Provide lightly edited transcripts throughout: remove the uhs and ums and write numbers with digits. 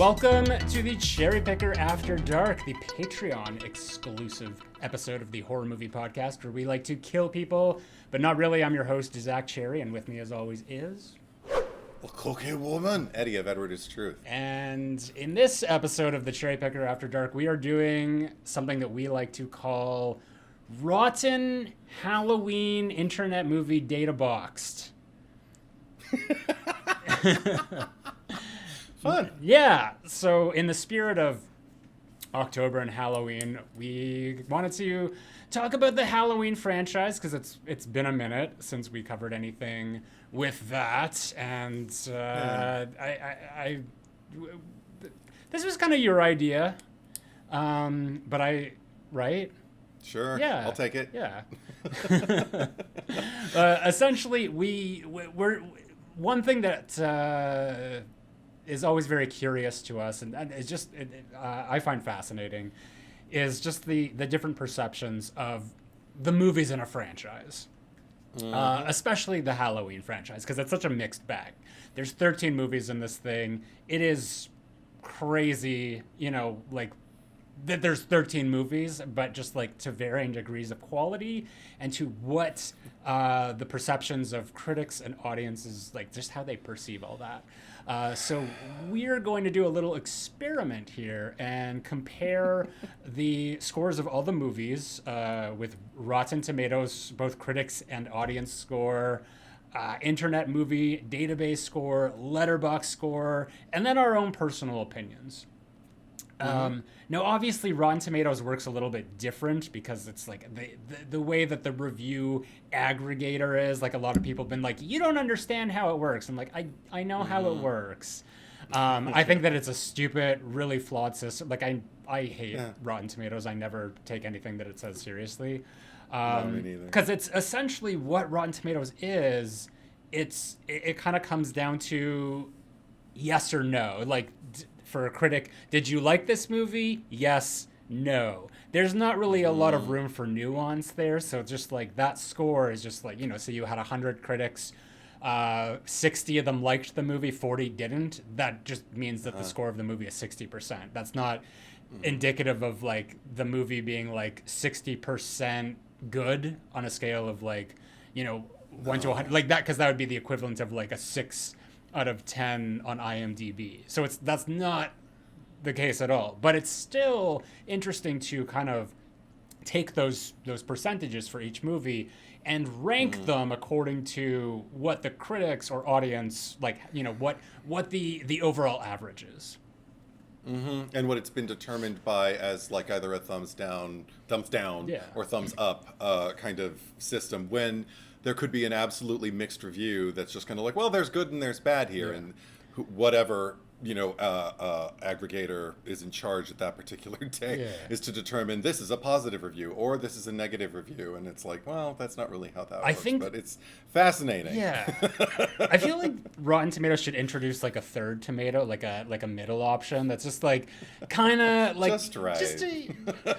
Welcome to the Cherry Picker After Dark, the Patreon exclusive episode of the horror movie podcast where we like to kill people, but not really. I'm your host, Zack Cherry, and with me as always is... A cocaine woman, Eddie of Edward is Truth. And in this episode of the Cherry Picker After Dark, we are doing something that we like to call Rotten Halloween Internet Movie Databoxd. Fun. Yeah. So in the spirit of October and Halloween, we wanted to talk about the Halloween franchise because it's been a minute since we covered anything with that, and I this was kind of your idea, but right? Sure. Yeah. I'll take it. Yeah. Essentially, we're one thing that is always very curious to us, and it's just I find fascinating, is just the different perceptions of the movies in a franchise, especially the Halloween franchise, because it's such a mixed bag. There's 13 movies in this thing. It is crazy, like that there's 13 movies, but just like to varying degrees of quality and to what the perceptions of critics and audiences, like just how they perceive all that. So we're going to do a little experiment here and compare the scores of all the movies with Rotten Tomatoes, both critics and audience score, Internet Movie Database score, Letterboxd score, and then our own personal opinions. Now, obviously, Rotten Tomatoes works a little bit different because it's like the way that the review aggregator is. Like a lot of people have been like, you don't understand how it works. I'm like, I know how it works. I think that it's a stupid, really flawed system. Like I hate Rotten Tomatoes. I never take anything that it says seriously. No, me neither. Because it's essentially what Rotten Tomatoes is. It kind of comes down to yes or no. Like, for a critic, did you like this movie? Yes, no. There's not really a lot of room for nuance there, so just like that score is just like, so you had 100 critics, 60 of them liked the movie, 40 didn't. That just means that the score of the movie is 60%. That's not indicative of like the movie being like 60% good on a scale of like, 1 to 100, like that, because that would be the equivalent of like a 6 out of 10 on IMDb. So that's not the case at all. But it's still interesting to kind of take those percentages for each movie and rank them according to what the critics or audience, like, what the overall average is. And what it's been determined by as like either a thumbs down or thumbs up kind of system, when there could be an absolutely mixed review that's just kind of like, well, there's good and there's bad here, and whatever aggregator is in charge at that particular day is to determine this is a positive review or this is a negative review, and it's like, well, that's not really how that works, but it's fascinating. Yeah. I feel like Rotten Tomatoes should introduce like a third tomato, like a middle option that's just like kind of like just right.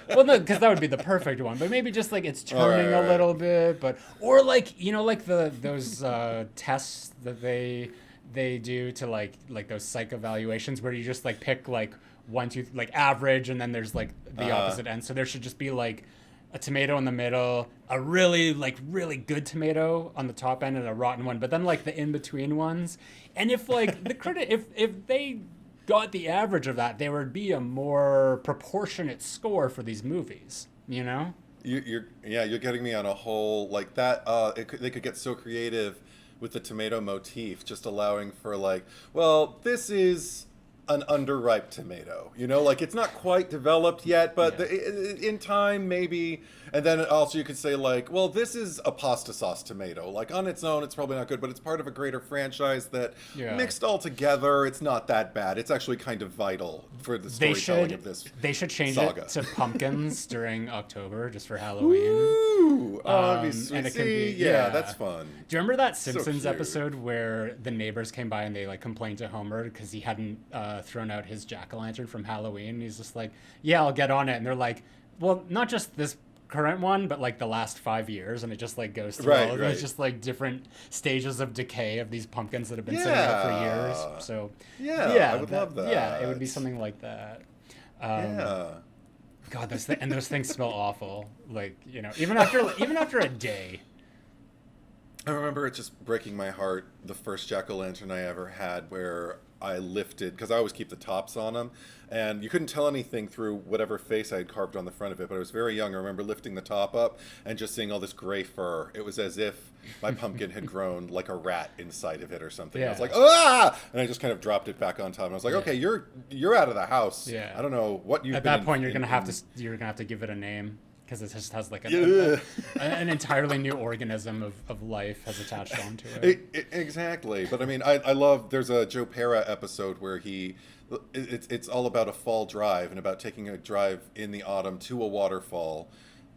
Well, no, because that would be the perfect one, but maybe just like it's turning a little bit, but or like like those tests that they do to like those psych evaluations where you just like pick like 1, 2, like average, and then there's like the opposite end. So there should just be like a tomato in the middle, a really good tomato on the top end, and a rotten one, but then like the in-between ones. And if like the critic, if they got the average of that, there would be a more proportionate score for these movies, You're getting me on a whole like that. They could get so creative with the tomato motif, just allowing for like, well, this is an underripe tomato, like it's not quite developed yet, but in time maybe. And then also you could say like, well, this is a pasta sauce tomato. Like on its own, it's probably not good, but it's part of a greater franchise that mixed all together, it's not that bad. It's actually kind of vital for the storytelling of this They should change it to pumpkins during October just for Halloween. Ooh, that'd be sweet. And it can be, that's fun. Do you remember that Simpsons episode where the neighbors came by and they like complained to Homer because he hadn't thrown out his jack-o'-lantern from Halloween? He's just like, yeah, I'll get on it. And they're like, well, not just this current one, but like the last 5 years, and it just like goes through Right, all of right. those just like different stages of decay of these pumpkins that have been sitting there for years. So Yeah, I would love that. Yeah, it would be something like that. Yeah. God, those things smell awful. Like, you know, even after a day. I remember it just breaking my heart, the first jack-o'-lantern I ever had, where I lifted, because I always keep the tops on them, and you couldn't tell anything through whatever face I had carved on the front of it, but I was very young. I remember lifting the top up and just seeing all this gray fur. It was as if my pumpkin had grown like a rat inside of it or something. Yeah. I was like, ah! And I just kind of dropped it back on top. And I was like, Yeah. okay, you're out of the house. Yeah. I don't know what you've At been that point, you're gonna have to give it a name, because it just has like an entirely new organism of life has attached onto it. Exactly. But I mean, I love, there's a Joe Pera episode where it's all about a fall drive and about taking a drive in the autumn to a waterfall.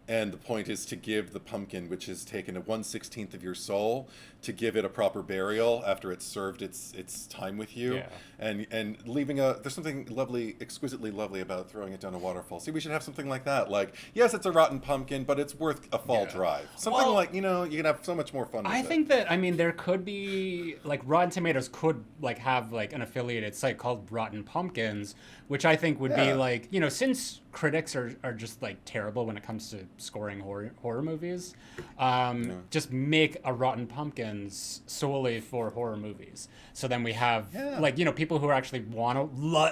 And the point is to give the pumpkin, which has taken a 1/16 of your soul, to give it a proper burial after it's served its time with you. Yeah. And leaving there's something lovely, exquisitely lovely about throwing it down a waterfall. See, we should have something like that. Like, yes, it's a rotten pumpkin, but it's worth a fall drive. Something like, you know, you can have so much more fun with it. I think that, I mean, there could be, like, Rotten Tomatoes could, like, have, like, an affiliated site called Rotten Pumpkins, which I think would be, like, you know, since critics are just, like, terrible when it comes to scoring horror movies, just make a Rotten Pumpkins solely for horror movies. So then we have, like, you know, people who actually want to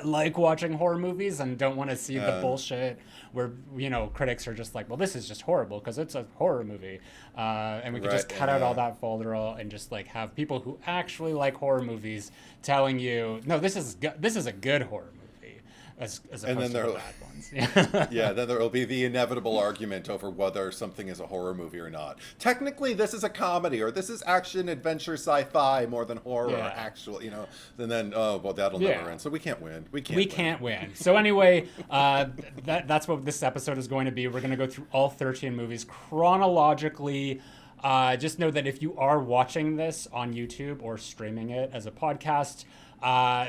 like watching horror movies and don't want to see the bullshit where, you know, critics are just like, well, this is just horrible because it's a horror movie. And we could just cut out all that folderol and just, like, have people who actually like horror movies telling you, no, this is a good horror movie. As opposed to the bad ones. Yeah, then there will be the inevitable argument over whether something is a horror movie or not. Technically, this is a comedy, or this is action, adventure, sci-fi more than horror, actual, you know. And then, oh, well, that'll never end. So we can't win. We can't win. So anyway, that's what this episode is going to be. We're going to go through all 13 movies chronologically. Just know that if you are watching this on YouTube or streaming it as a podcast,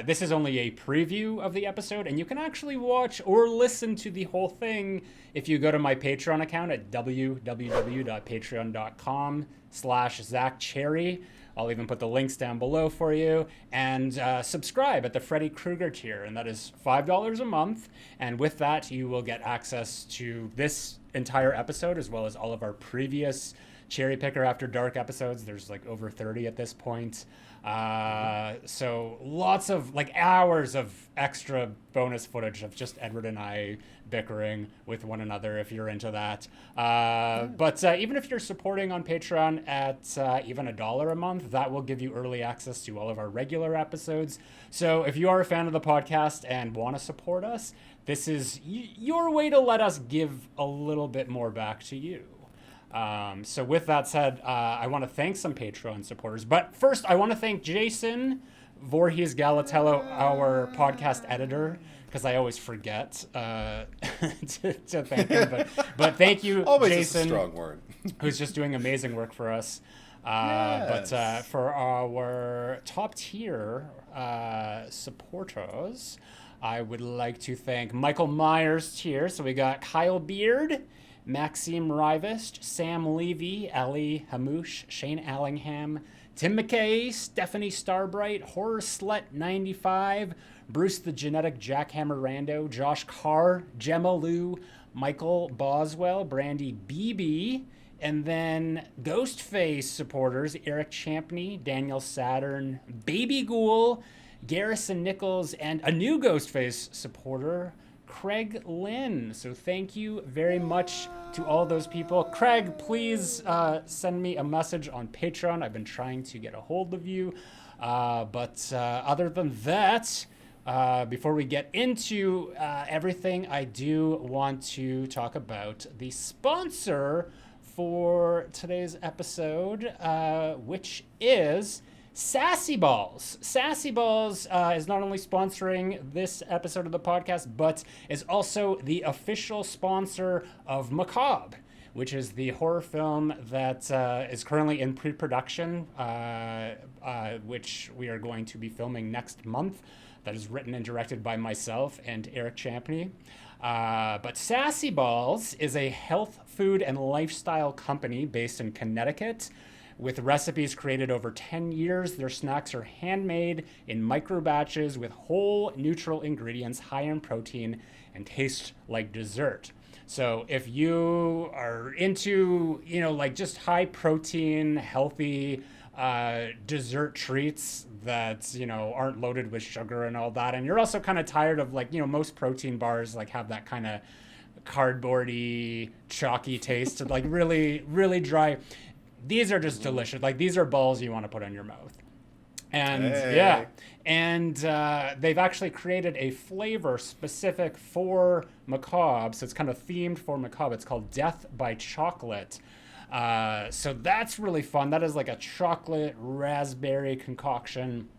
this is only a preview of the episode, and you can actually watch or listen to the whole thing if you go to my Patreon account at www.patreon.com/ZackCherry. I'll even put the links down below for you, and subscribe at the Freddy Krueger tier, and that is $5 a month. And with that, you will get access to this entire episode as well as all of our previous Cherry Picker After Dark episodes. There's like over 30 at this point. So lots of, like, hours of extra bonus footage of just Edward and I bickering with one another, if you're into that. But even if you're supporting on Patreon at even $1 a month, that will give you early access to all of our regular episodes. So if you are a fan of the podcast and want to support us, this is your way to let us give a little bit more back to you. So with that said, I want to thank some Patreon supporters. But first, I want to thank Jason Voorhees Galatello, our podcast editor, because I always forget to thank him. But thank you, Always Jason, a strong word. who's just doing amazing work for us. But for our top tier supporters, I would like to thank Michael Myers tier. So we got Kyle Beard, Maxime Rivest, Sam Levy, Ali Hamouche, Shane Allingham, Tim McKay, Stephanie Starbright, Horror Slut 95, Bruce the Genetic Jackhammer Rando, Josh Carr, Gemma Lou, Michael Boswell, Brandy BB, and then Ghostface supporters, Eric Champney, Daniel Saturn, Baby Ghoul, Garrison Nichols, and a new Ghostface supporter, Craig Lynn. So thank you very much to all those people. Craig, please send me a message on Patreon. I've been trying to get a hold of you. But other than that, before we get into everything, I do want to talk about the sponsor for today's episode, which is Sassy Balls. Sassy Balls is not only sponsoring this episode of the podcast, but is also the official sponsor of Macabre, which is the horror film that is currently in pre-production, which we are going to be filming next month. that is written and directed by myself and Eric Champney. But Sassy Balls is a health, food, and lifestyle company based in Connecticut. With recipes created over 10 years, their snacks are handmade in micro batches with whole neutral ingredients, high in protein, and taste like dessert. So if you are into, like just high protein, healthy dessert treats that, aren't loaded with sugar and all that, and you're also kind of tired of most protein bars have that kind of cardboardy, chalky taste, like really, really dry. These are just delicious. These are balls you want to put in your mouth. And they've actually created a flavor specific for Macabre. So it's kind of themed for Macabre. It's called Death by Chocolate. So that's really fun. That is like a chocolate raspberry concoction.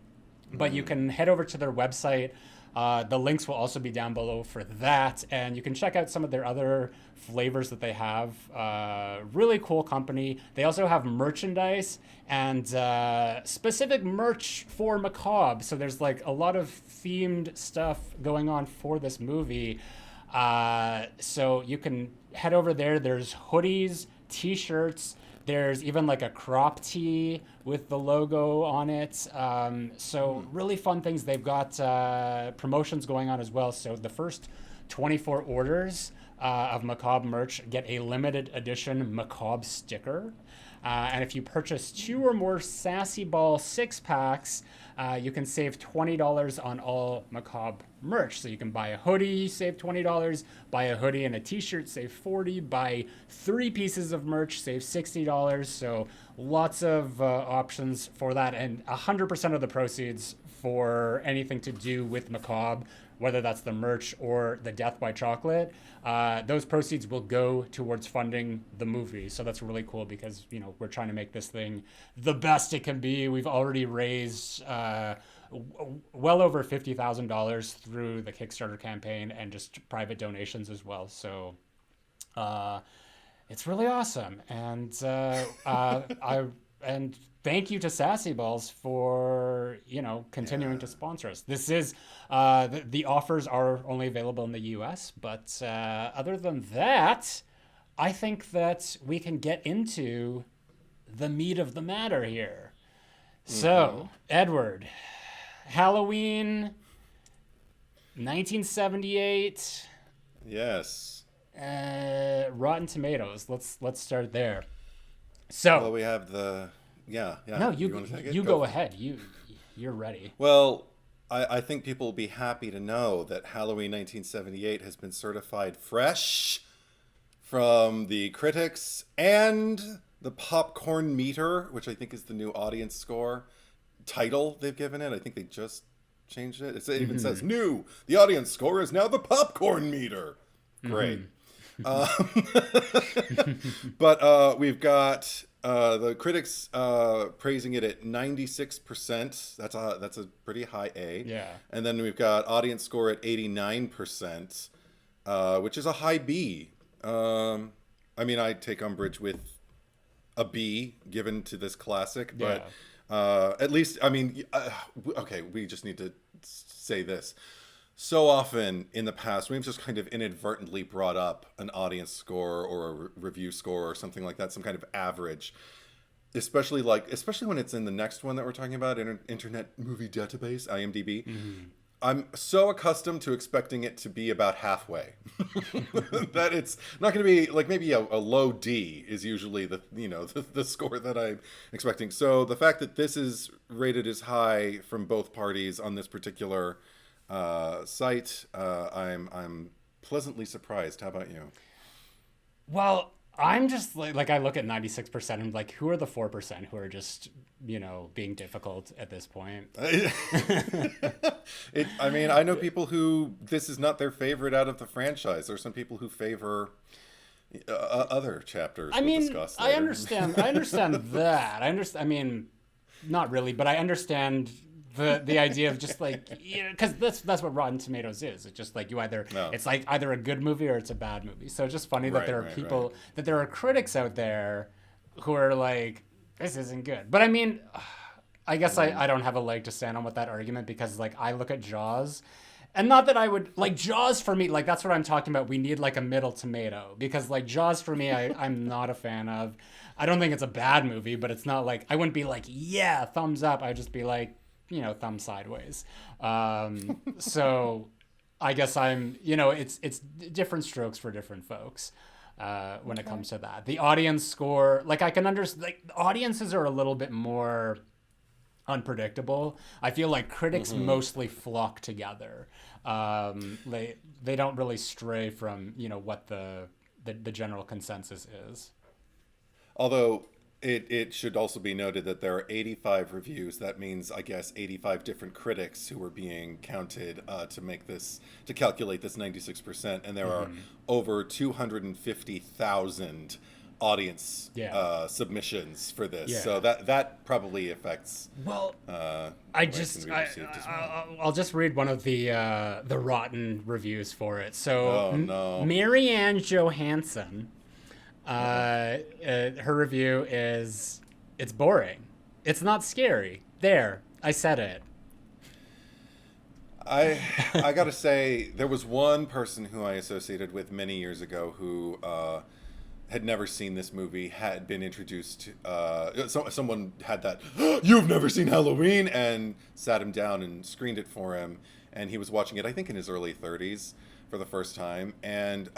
But you can head over to their website. The links will also be down below for that. And you can check out some of their other flavors that they have. Really cool company. They also have merchandise and specific merch for Macabre. So there's a lot of themed stuff going on for this movie. So you can head over there. There's hoodies, T-shirts. There's even a crop tee with the logo on it. So really fun things. They've got promotions going on as well. So the first 24 orders of Macabre merch get a limited edition Macabre sticker. And if you purchase 2 or more Sassy Ball 6-packs, you can save $20 on all Macabre merch. So you can buy a hoodie, save $20, buy a hoodie and a T-shirt, save $40, buy 3 pieces of merch, save $60. So lots of options for that, and 100% of the proceeds for anything to do with Macabre, whether that's the merch or the Death by Chocolate, those proceeds will go towards funding the movie. So that's really cool because, we're trying to make this thing the best it can be. We've already raised well over $50,000 through the Kickstarter campaign and just private donations as well. So it's really awesome. And and thank you to Sassy Balls for, continuing to sponsor us. This is, the offers are only available in the US, but other than that, I think that we can get into the meat of the matter here. So, Edward, Halloween, 1978. Yes. Rotten Tomatoes. Let's start there. So, well, we have the yeah. No, you go ahead. You're ready. Well, I think people will be happy to know that Halloween 1978 has been certified fresh from the critics and the Popcorn Meter, which I think is the new audience score title they've given it. I think they just changed it. It even says new. The audience score is now the Popcorn Meter. Great. But we've got the critics praising it at 96%. That's a pretty high A. Yeah. And then we've got audience score at 89%, which is a high B. I take umbrage with a B given to this classic, but at least, okay, we just need to say this. So often in the past, we've just kind of inadvertently brought up an audience score or a review score or something like that, some kind of average, especially when it's in the next one that we're talking about, Internet Movie Database, IMDb. I'm so accustomed to expecting it to be about halfway that it's not going to be maybe a low D is usually the score that I'm expecting. So the fact that this is rated as high from both parties on this particular site, I'm pleasantly surprised. How about you? Well, I'm just I look at 96% and who are the 4% who are just being difficult at this point? I know people who this is not their favorite out of the franchise. There's some people who favor other chapters. We'll discuss later. I understand that. Not really, but I understand the idea of just because that's what Rotten Tomatoes is. It's just it's either a good movie or it's a bad movie. So it's just funny that there are people that there are critics out there who are this isn't good. But I guess I don't have a leg to stand on with that argument because like I look at Jaws, and not that I would like Jaws for me, like that's what I'm talking about. We need like a middle tomato because like Jaws for me, I'm not a fan of. I don't think it's a bad movie, but it's not like I wouldn't be like, yeah, thumbs up. I'd just be like, thumb sideways. So I guess it's different strokes for different folks. When it comes to that, the audience score, like I can understand, like audiences are a little bit more unpredictable. I feel like critics mostly flock together. They don't really stray from what the general consensus is. Although it should also be noted that there are 85 reviews. That means, I guess, 85 different critics who are being counted to calculate this 96%, and there are over 250,000 audience submissions for this. Yeah. So that probably affects. Well, I'll just read one of the rotten reviews for it. So, Mary Ann Johansson. Her review is, it's boring. It's not scary. There, I said it. I gotta say, there was one person who I associated with many years ago who had never seen this movie, had been introduced to, someone had that, you've never seen Halloween, and sat him down and screened it for him, and he was watching it, I think in his early 30s. For the first time, and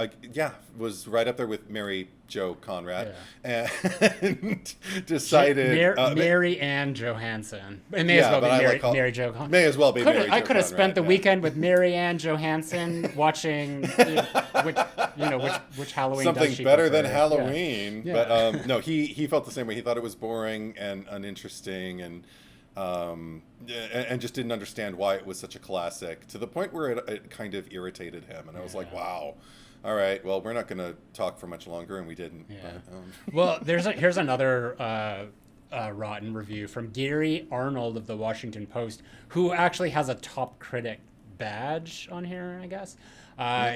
was right up there with Mary Jo Conrad, and decided Mary Ann Johansson. It may as well be Mary Jo Conrad. May as well be. I could have spent the weekend with Mary Ann Johansson watching which Halloween something does she better prefer? than Halloween. Yeah. But no, he felt the same way. He thought it was boring and uninteresting and just didn't understand why it was such a classic, to the point where it kind of irritated him. And I was like, wow, all right, well, we're not going to talk for much longer, and we didn't. Yeah. But, well, here's another rotten review from Gary Arnold of the Washington Post, who actually has a top critic badge on here, I guess.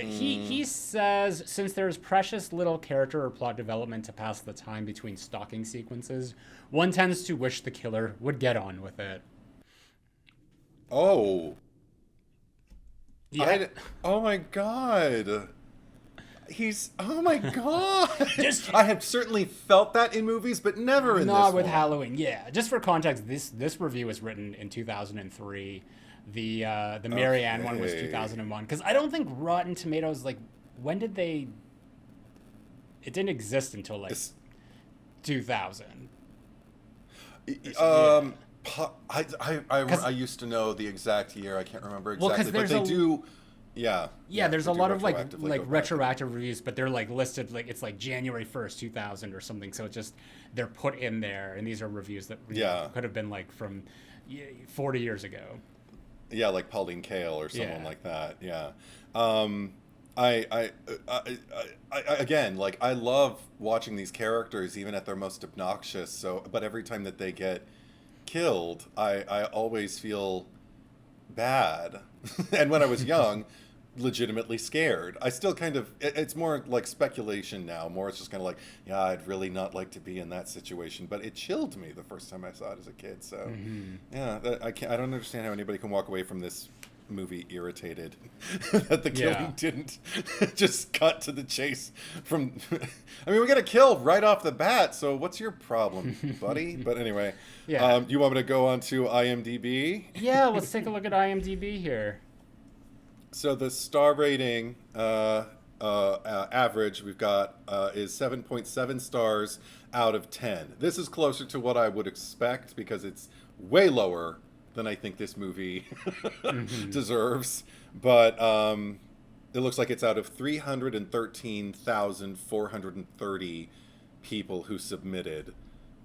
He says, since there's precious little character or plot development to pass the time between stalking sequences, one tends to wish the killer would get on with it. Oh. Yeah. Oh my God. Oh my God. I have certainly felt that in movies, but never in this one. Not with Halloween. Yeah. Just for context, this review was written in 2003. The Mary Ann one was 2001. Because I don't think Rotten Tomatoes, like, when did they... It didn't exist until, like, 2000. I used to know the exact year. I can't remember exactly, but they do. Yeah. Yeah, there's a lot of like retroactive reviews, but they're like listed like it's like January 1st, 2000 or something. So it's just they're put in there, and these are reviews that could have been like from 40 years ago. Yeah, like Pauline Kael or someone like that. Yeah. Again, like I love watching these characters even at their most obnoxious. So, but every time that they get killed, I always feel bad. And when I was young, legitimately scared. I still kind of, it's more like speculation now. More it's just kind of like, yeah, I'd really not like to be in that situation. But it chilled me the first time I saw it as a kid. So, yeah, I don't understand how anybody can walk away from this movie irritated that the killing didn't just cut to the chase from I mean, we got a kill right off the bat, so what's your problem, buddy? But anyway, you want me to go on to IMDb? Yeah, let's take a look at IMDb here. So the star rating average we've got is 7.7 stars out of 10. This is closer to what I would expect because it's way lower than I think this movie deserves. But it looks like it's out of 313,430 people who submitted.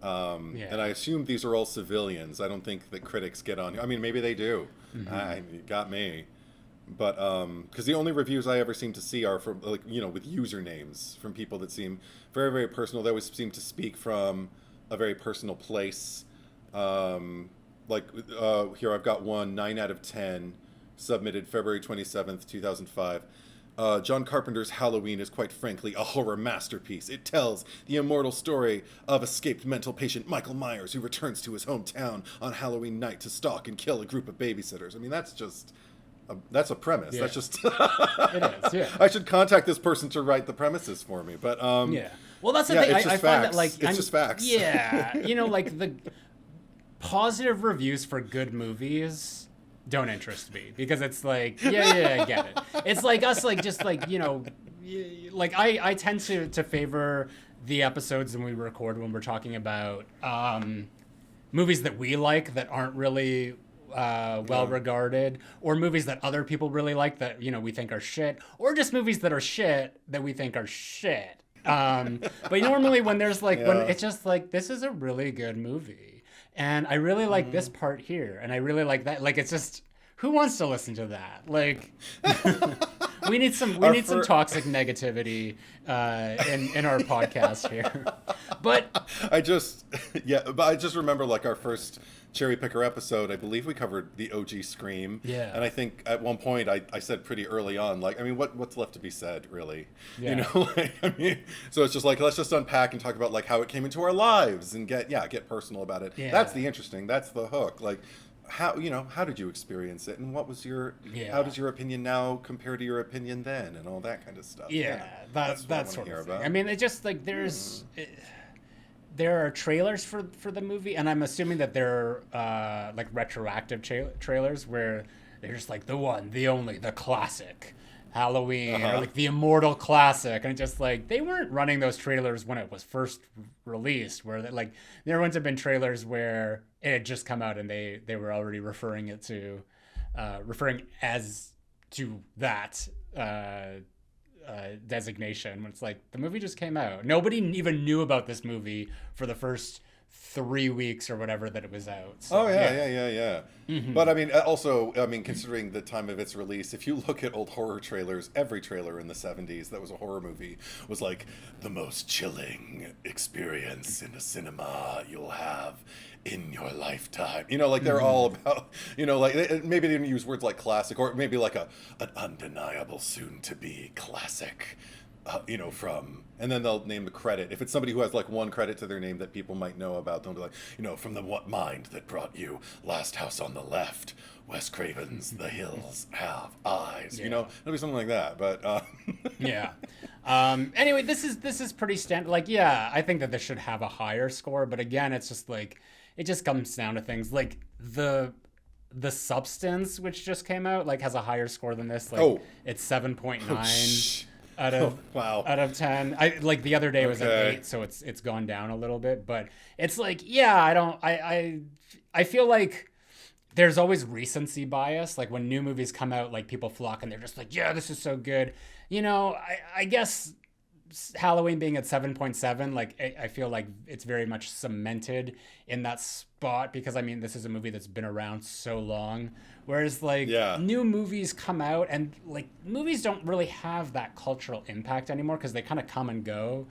And I assume these are all civilians. I don't think that critics get on. I mean, maybe they do. You got me. But because the only reviews I ever seem to see are from, like, with usernames from people that seem very, very personal. They always seem to speak from a very personal place. Here I've got one, 9 out of 10, submitted February 27th, 2005. John Carpenter's Halloween is quite frankly a horror masterpiece. It tells the immortal story of escaped mental patient Michael Myers who returns to his hometown on Halloween night to stalk and kill a group of babysitters. I mean, that's just... that's a premise. Yeah. That's just... It is, yeah. I should contact this person to write the premises for me, but... yeah. Well, that's the thing. It's just I find that, like... It's just facts. Yeah. You know, like, the positive reviews for good movies don't interest me, because it's like, I get it. It's like us, like, just, like, you know... Like, I tend to favor the episodes when we record when we're talking about movies that we like that aren't really... well regarded, or movies that other people really like that, you know, we think are shit, or just movies that are shit that we think are shit. But normally when there's like, when it's just like, this is a really good movie, and I really like this part here, and I really like that. Like, it's just, who wants to listen to that? Like, we need some toxic negativity in our podcast here. But I just remember, like, our first Cherry Picker episode, I believe we covered the OG Scream. Yeah. And I think at one point I said pretty early on, like, I mean, what's left to be said, really? Yeah. You know, like, I mean, so it's just like, let's just unpack and talk about, like, how it came into our lives and get personal about it. Yeah. That's that's the hook. Like, how did you experience it, and what was how does your opinion now compare to your opinion then, and all that kind of stuff. That's sort of thing. I mean, it just, like, there are trailers for the movie, and I'm assuming that they're like retroactive trailers where they're just like, the one, the only, the classic Halloween, or like the immortal classic, and just like, they weren't running those trailers when it was first released, where like there wouldn't have been trailers where it had just come out and they were already referring as to that designation, when it's like, the movie just came out. Nobody even knew about this movie for the first 3 weeks or whatever that it was out. So, yeah. Mm-hmm. But I mean, also, considering the time of its release, if you look at old horror trailers, every trailer in the 70s that was a horror movie was like, the most chilling experience in a cinema you'll have in your lifetime. You know, like, they're all about, you know, like, maybe they didn't use words like classic, or maybe like an undeniable soon-to-be classic. You know, from, and then they'll name the credit. If it's somebody who has like one credit to their name that people might know about, they'll be like, you know, from the mind that brought you Last House on the Left, Wes Craven's The Hills Have Eyes. Yeah. You know, it'll be something like that. But yeah. Anyway, this is pretty standard. Like, yeah, I think that this should have a higher score, but again, it's just like, it just comes down to things like the Substance, which just came out, like, has a higher score than this. Like, it's 7.9. Out of 10. I like, the other day it was at 8, so it's gone down a little bit, but it's like, I feel like there's always recency bias. Like, when new movies come out, like, people flock and they're just like, yeah, this is so good. You know, I guess Halloween being at 7.7, like, I feel like it's very much cemented in that spot, because I mean, this is a movie that's been around so long, whereas like new movies come out, and like, movies don't really have that cultural impact anymore, because they kind of come and go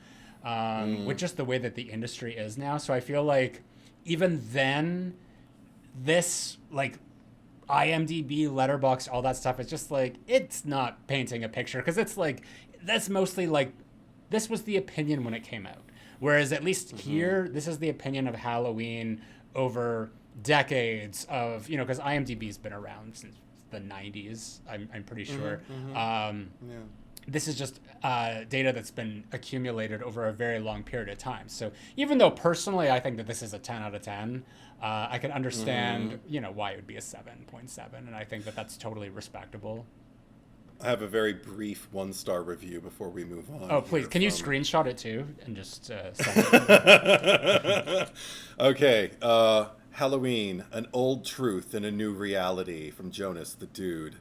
with just the way that the industry is now. So I feel like even then, this, like, IMDb, Letterboxd, all that stuff, is just like, it's not painting a picture, because it's like, that's mostly like, this was the opinion when it came out. Whereas at least here, this is the opinion of Halloween over decades of, you know, because IMDb's been around since the 90s, I'm pretty sure. This is just data that's been accumulated over a very long period of time. So even though personally I think that this is a 10 out of 10, I can understand, you know, why it would be a 7.7, and I think that that's totally respectable. I have a very brief 1-star review before we move on. Oh, please. Can you screenshot it too and just send it? Okay. Halloween, an old truth and a new reality, from Jonas the Dude.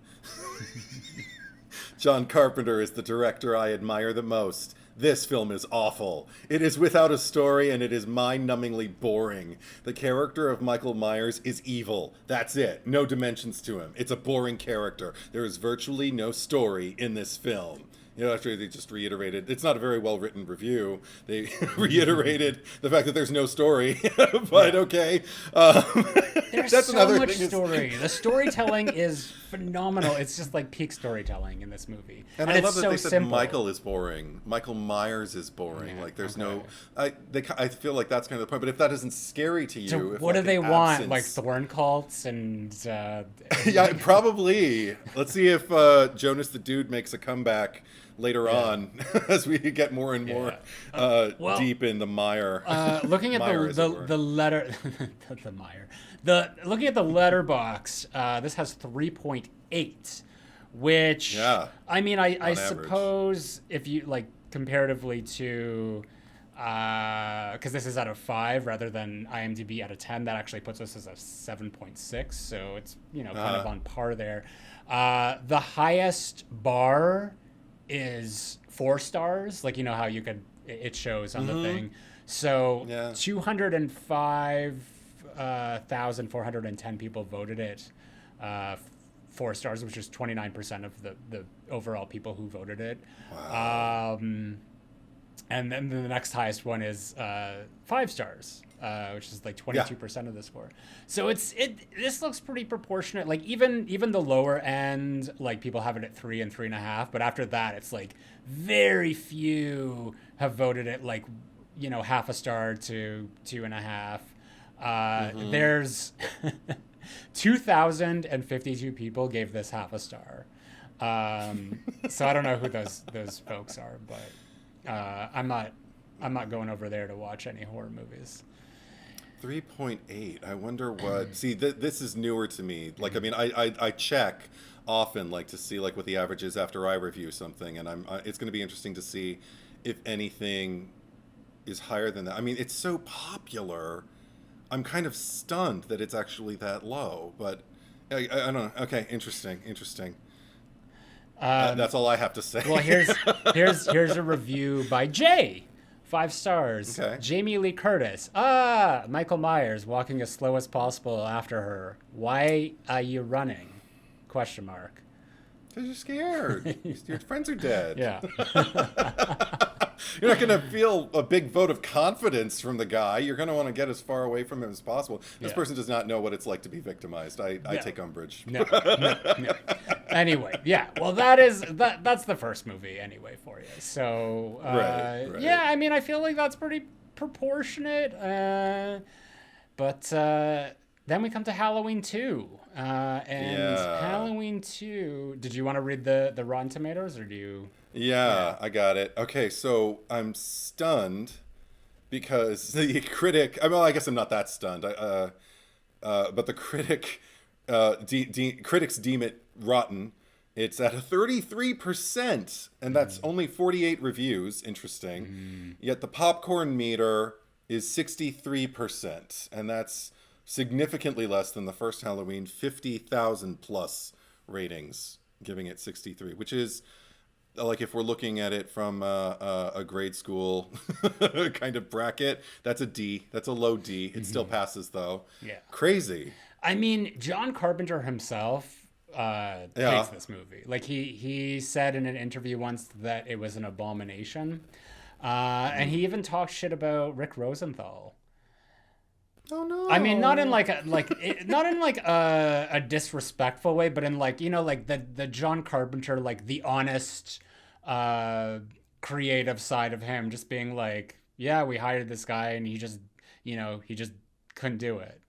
John Carpenter is the director I admire the most. This film is awful. It is without a story, and it is mind-numbingly boring. The character of Michael Myers is evil. That's it. No dimensions to him. It's a boring character. There is virtually no story in this film. After they just reiterated, it's not a very well written review. They reiterated the fact that there's no story, but okay. There's that's so another much thing story. The storytelling is phenomenal. It's just like peak storytelling in this movie, and I love it's that so they said simple. Michael is boring. Michael Myers is boring. Like there's no. I feel like that's kind of the point. But if that isn't scary to you, So if what do like they an want? absence- Like thorn cults and yeah, probably. Let's see if Jonas the Dude makes a comeback later on as we get more and more deep in the mire. Looking at Mire, the letter, the mire, looking at the Letterboxd, this has 3.8, which I mean, I suppose if you like comparatively to. Because this is out of 5 rather than IMDb out of 10, that actually puts us as a 7.6. So it's kind of on par there. The highest bar is 4 stars, like how you could it shows on the thing. So 205,410 people voted it 4 stars, which is 29% of the overall people who voted it. Wow. And then the next highest one is 5 stars, which is like 22% of the score. So this looks pretty proportionate. Like even the lower end, like people have it at 3 and 3.5, but after that, it's like very few have voted it like half a star to 2.5. There's 2,052 people gave this half a star. So I don't know who those folks are, but. I'm not going over there to watch any horror movies. 3.8. I wonder what. See, this is newer to me. Like, I mean, I check often, like, to see like what the average is after I review something, and it's going to be interesting to see if anything is higher than that. I mean, it's so popular. I'm kind of stunned that it's actually that low. But I don't know. Okay, interesting. That's all I have to say. Well, here's a review by Jay, 5 stars. Okay. Jamie Lee Curtis. Michael Myers walking as slow as possible after her. Why are you running? ? Because you're scared. Your friends are dead. Yeah. You're not going to feel a big vote of confidence from the guy. You're going to want to get as far away from him as possible. This person does not know what it's like to be victimized. I take umbrage. No. Anyway, well, that's the first movie anyway for you. So, right. yeah, I mean, I feel like that's pretty proportionate. But then we come to Halloween 2. Halloween 2, did you want to read the Rotten Tomatoes, or do you... Yeah, I got it. Okay, so I'm stunned because the critic... I guess I'm not that stunned. But the critic... critics deem it rotten. It's at a 33%, and that's only 48 reviews. Interesting. Yet the popcorn meter is 63%, and that's significantly less than the first Halloween, 50,000 plus ratings, giving it 63, which is like if we're looking at it from a grade school kind of bracket, that's a D. That's a low D. It still passes though. Yeah. Crazy. I mean, John Carpenter himself hates this movie. Like he said in an interview once that it was an abomination, and he even talked shit about Rick Rosenthal. Oh no! I mean, not in like a disrespectful way, but in like like the John Carpenter, like the honest, creative side of him, just being like, yeah, we hired this guy and he just couldn't do it.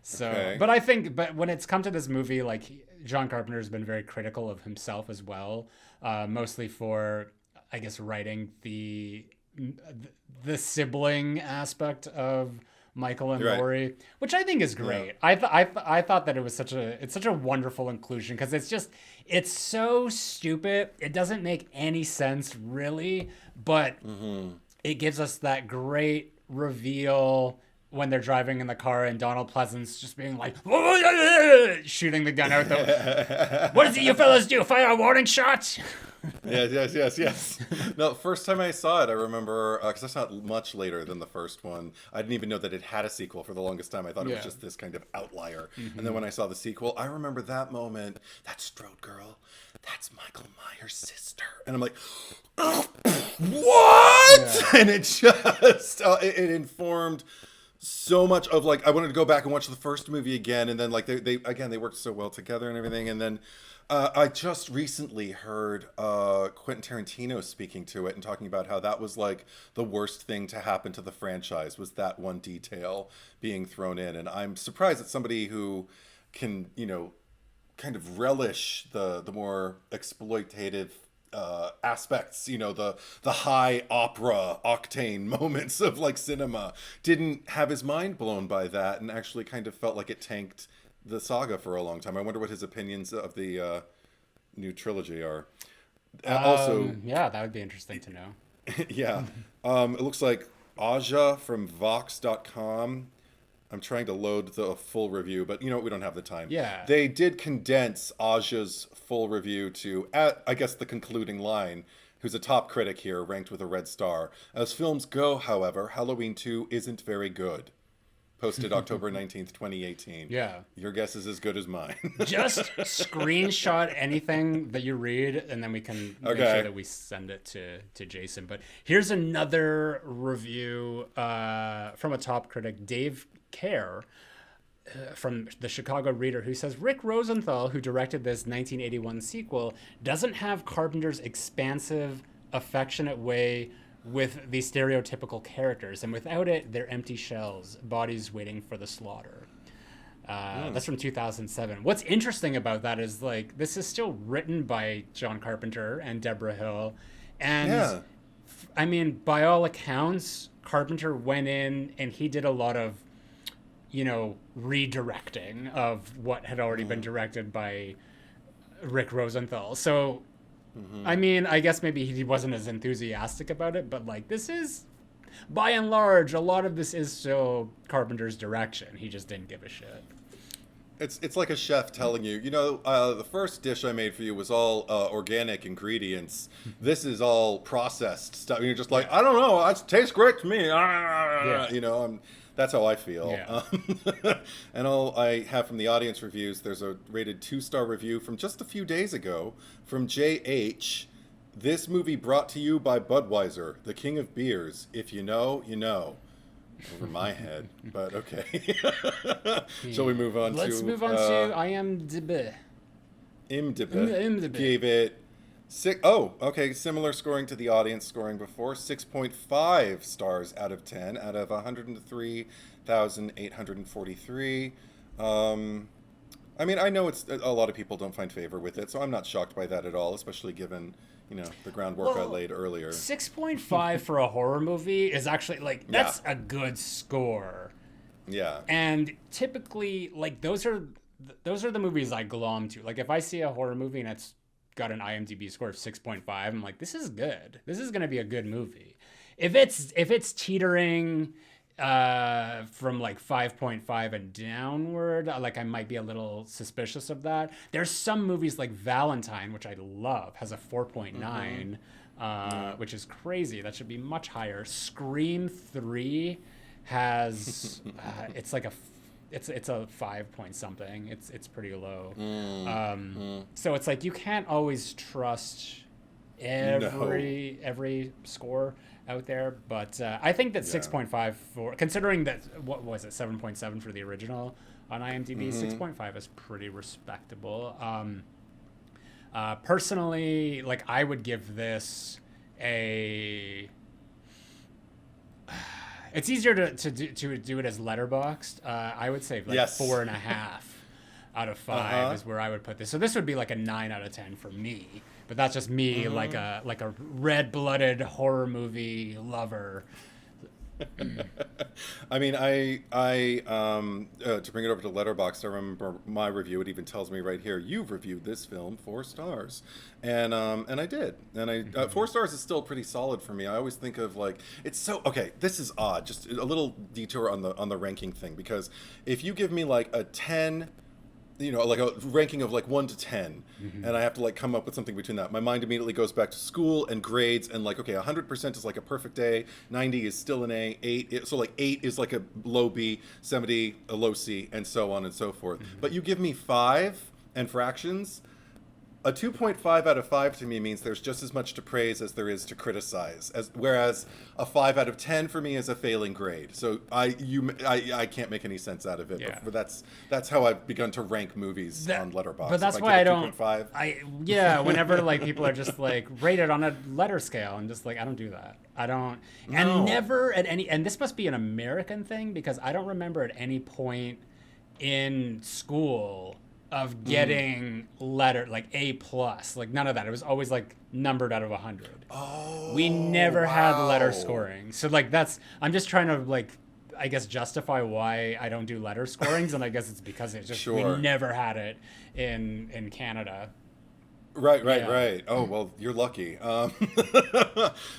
So, but I think, when it's come to this movie, like John Carpenter has been very critical of himself as well, mostly for, I guess, writing the sibling aspect of Michael and Laurie, which I think is great. Yeah. I thought that it's such a wonderful inclusion, because it's so stupid. It doesn't make any sense really, but it gives us that great reveal when they're driving in the car and Donald Pleasance just being like, shooting the gun out. What does it you fellas do? Fire a warning shot? Yes. No, first time I saw it, I remember, because I saw it much later than the first one. I didn't even know that it had a sequel for the longest time. I thought it was just this kind of outlier. And then when I saw the sequel, I remember that moment, that Strode girl, that's Michael Myers' sister. And I'm like, what? Yeah. And it just, it informed so much of, like, I wanted to go back and watch the first movie again. And then, like, they worked so well together and everything. And then I just recently heard Quentin Tarantino speaking to it and talking about how that was like the worst thing to happen to the franchise, was that one detail being thrown in. And I'm surprised that somebody who can, kind of relish the more exploitative aspects, the high opera octane moments of like cinema, didn't have his mind blown by that and actually kind of felt like it tanked the saga for a long time. I wonder what his opinions of the new trilogy are. Also, yeah, that would be interesting to know. Yeah. It looks like Aja from Vox.com. I'm trying to load the full review, but we don't have the time. Yeah. They did condense Aja's full review to, I guess, the concluding line, who's a top critic here, ranked with a red star. As films go, however, Halloween 2 isn't very good. Posted October 19th, 2018. Yeah. Your guess is as good as mine. Just screenshot anything that you read, and then we can make sure that we send it to Jason. But here's another review from a top critic, Dave Kerr, from the Chicago Reader, who says, Rick Rosenthal, who directed this 1981 sequel, doesn't have Carpenter's expansive, affectionate way with the stereotypical characters, and without it, they're empty shells, bodies waiting for the slaughter. That's from 2007. What's interesting about that is, like, this is still written by John Carpenter and Deborah Hill, and I mean, by all accounts, Carpenter went in and he did a lot of, redirecting of what had already been directed by Rick Rosenthal. So, I mean, I guess maybe he wasn't as enthusiastic about it, but like, this is, by and large, a lot of this is still Carpenter's direction. He just didn't give a shit. It's like a chef telling you, the first dish I made for you was all organic ingredients. This is all processed stuff. And you're just like, I don't know, it tastes great to me. That's how I feel. Yeah. And all I have from the audience reviews, there's a rated 2-star review from just a few days ago from JH. This movie brought to you by Budweiser, the king of beers. If you know, you know. Over my head, but okay. Shall we move on? Let's move on to IMDb. IMDb gave it 6. Oh, okay. Similar scoring to the audience scoring before. 6.5 stars out of 10 out of 103,843. I mean, I know it's a lot of people don't find favor with it, so I'm not shocked by that at all, especially given the groundwork I laid earlier. 6.5 for a horror movie is actually, like, that's a good score. Yeah. And typically, like, those are the movies I glom to. Like, if I see a horror movie and it's got an IMDb score of 6.5, I'm like, this is good. This is going to be a good movie. If it's teetering from like 5.5 and downward, like, I might be a little suspicious of that. There's some movies like Valentine, which I love, has a 4.9, which is crazy. That should be much higher. Scream 3 has it's like it's a 5 point something. It's pretty low. So it's like, you can't always trust every score out there, but I think that 6.5 for, considering that, what was it, 7.7 for the original on IMDb, 6.5 is pretty respectable. Personally, like, I would give this a. It's easier to do it as Letterboxd. I would say like 4.5 out of 5 is where I would put this. So this would be like a 9 out of 10 for me. But that's just me, like a red-blooded horror movie lover. I mean, I to bring it over to Letterboxd, I remember my review. It even tells me right here, you've reviewed this film 4 stars, and I did, and 4 stars is still pretty solid for me. I always think of, like, it's so okay. This is odd. Just a little detour on the ranking thing, because if you give me like a 10. like a ranking of like 1 to 10, and I have to like come up with something between that. My mind immediately goes back to school and grades, and like, okay, 100% is like a perfect A, 90 is still an A, 8, so like 8 is like a low B, 70 a low C, and so on and so forth. But you give me 5 and fractions. A 2.5 out of 5 to me means there's just as much to praise as there is to criticize. Whereas a 5 out of 10 for me is a failing grade. So I can't make any sense out of it. Yeah. But that's how I've begun to rank movies on Letterboxd. But that's why I don't. Whenever like people are just like rated on a letter scale, I'm just like, I don't do that. I don't. No. And never at any. And this must be an American thing, because I don't remember at any point in school of getting letter like A plus, like none of that. It was always like numbered out of 100. Oh, we never had letter scoring. So like I'm just trying to like, I guess, justify why I don't do letter scorings, and I guess it's because it's just we never had it in Canada. Right. Oh, well, you're lucky.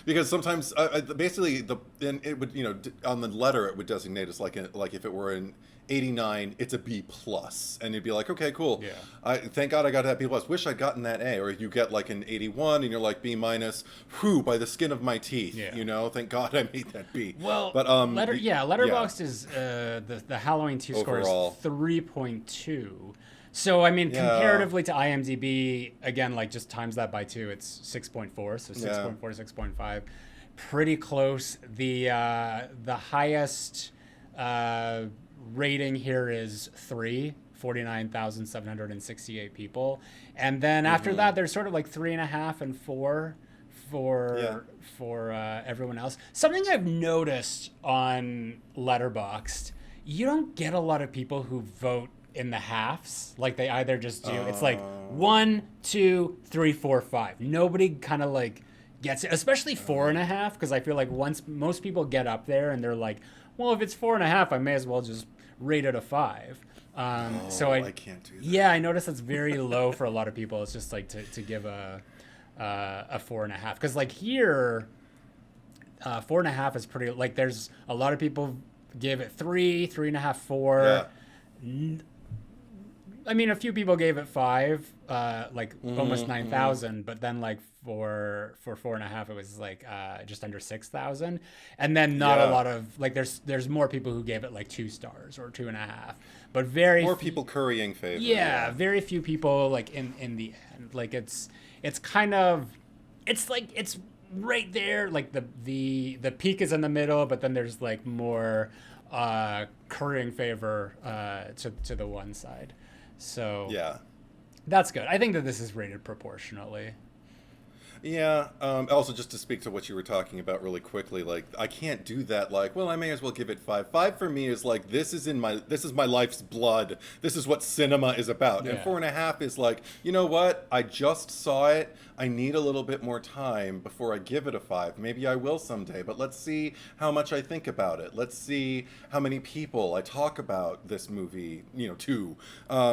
Because sometimes, basically, it would, on the letter, it would designate as like if it were an 89, it's a B plus, and you'd be like, okay, cool. Yeah. Thank God I got that B plus. Wish I'd gotten that A. Or you get like an 81, and you're like B minus. Whew, by the skin of my teeth. Yeah. Thank God I made that B. Well, but Letterboxd is the Halloween 2 score is 3.2. So, I mean, comparatively to IMDb, again, like just times that by 2, it's 6.4. So 6.4 to 6.5. Pretty close. The highest rating here is 3, 49,768 people. And then after that, there's sort of like 3.5 and 4 for everyone else. Something I've noticed on Letterboxd, you don't get a lot of people who vote in the halves. Like they either just do it's like 1, 2, 3, 4, 5. Nobody kind of like gets it, especially 4.5, because I feel like once most people get up there and they're like, well, if it's 4.5, I may as well just rate it a 5. So I can't do that. Yeah, I notice it's very low for a lot of people. It's just like to give a 4.5, because like here 4.5 is pretty, like there's a lot of people give it 3, 3.5, 4. I mean, a few people gave it 5, like almost 9,000, but then like for 4.5, it was like just under 6,000, and then not a lot of like there's more people who gave it like 2 stars or 2.5, but more people currying favor. Yeah, very few people like in the end. Like it's kind of it's right there. Like the peak is in the middle, but then there's like more currying favor to the one side. So that's good. I think that this is rated proportionally. Yeah. Also, just to speak to what you were talking about really quickly, like I can't do that. Like, well, I may as well give it 5. 5 for me is like this is my life's blood. This is what cinema is about. And 4.5 is like, you know what? I just saw it. I need a little bit more time before I give it a 5. Maybe I will someday, but let's see how much I think about it. Let's see how many people I talk about this movie, to.